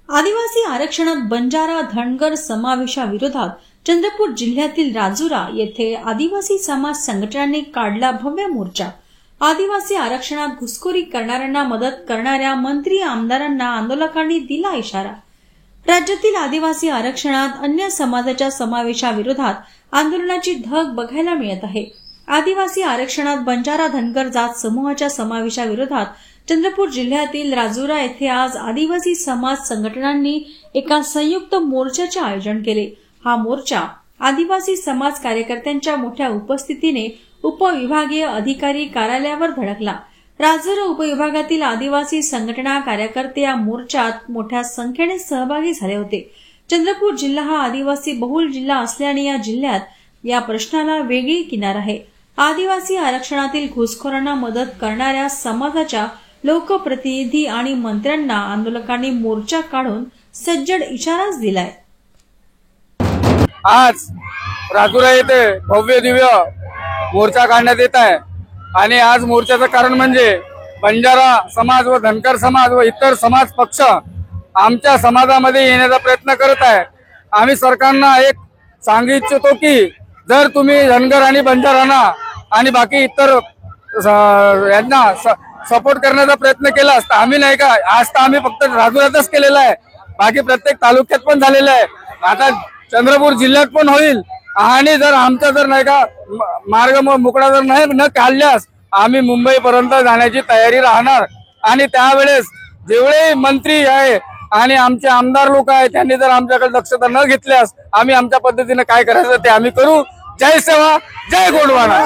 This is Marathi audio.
आदिवासी आरक्षणात बंजारा धनगर समावेशाविरोधात चंद्रपूर जिल्ह्यातील राजुरा येथे आदिवासी समाज संघटनांनी काढला भव्य मोर्चा। आदिवासी आरक्षणात घुसखोरी करणाऱ्यांना मदत करणाऱ्या मंत्री आमदारांना आंदोलकांनी दिला इशारा। राज्यातील आदिवासी आरक्षणात अन्य समाजाच्या समावेशाविरोधात आंदोलनाची धग बघायला मिळत आहे। आदिवासी आरक्षणात बंजारा धनगर जात समूहाच्या समावेशाविरोधात चंद्रपूर जिल्ह्यातील राजुरा येथे आज आदिवासी समाज संघटनांनी एका संयुक्त मोर्चाचे आयोजन केले। हा मोर्चा आदिवासी समाज कार्यकर्त्यांच्या मोठ्या उपस्थितीने उपविभागीय अधिकारी कार्यालयावर धडकला। राजुरा उपविभागातील आदिवासी संघटना कार्यकर्ते या मोर्चात मोठ्या संख्येने सहभागी झाले होते। चंद्रपूर जिल्हा हा आदिवासी बहुल जिल्हा असल्याने या जिल्ह्यात या प्रश्नाला वेगळी किनार आहे। आदिवासी आरक्षणातील घुसखोरांना मदत करणाऱ्या समाजाच्या लोकप्रतिनिधी आणि मंत्र्यांना आंदोलकांनी मोर्चा काढून सज्जड इशाराच दिलाय। आज राजुरा येथे भव्य दिव्य मोर्चा काढण्यात येत आहे आणि आज मोर्चाचं कारण म्हणजे बंजारा समाज व धनगर समाज व इतर समाज पक्ष आमच्या समाजामध्ये येण्याचा प्रयत्न करत आहे। आम्ही सरकारला एक सांगू इच्छितो की जर तुम्ही धनगर आणि बंजारांना आणि बाकी इतर यांना सपोर्ट करण्याचा प्रयत्न केला असता आम्ही नाही का आज तर आम्ही फक्त राजुरातच केलेला आहे, बाकी प्रत्येक तालुक्यात पण झालेला आहे, आता चंद्रपूर जिल्ह्यात पण होईल। आणि जर आमचा जर नाही का मार्ग मोकळा जर नाही न काढल्यास आम्ही मुंबई पर्यंत जाण्याची तयारी राहणार। आणि त्यावेळेस जेवढे मंत्री आहे आणि आमचे आमदार लोक आहेत त्यांनी जर आमच्याकडे दक्षता न घेतल्यास आम्ही आमच्या पद्धतीने काय करायचं ते आम्ही करू। जय सेवा, जय गोंडवाना।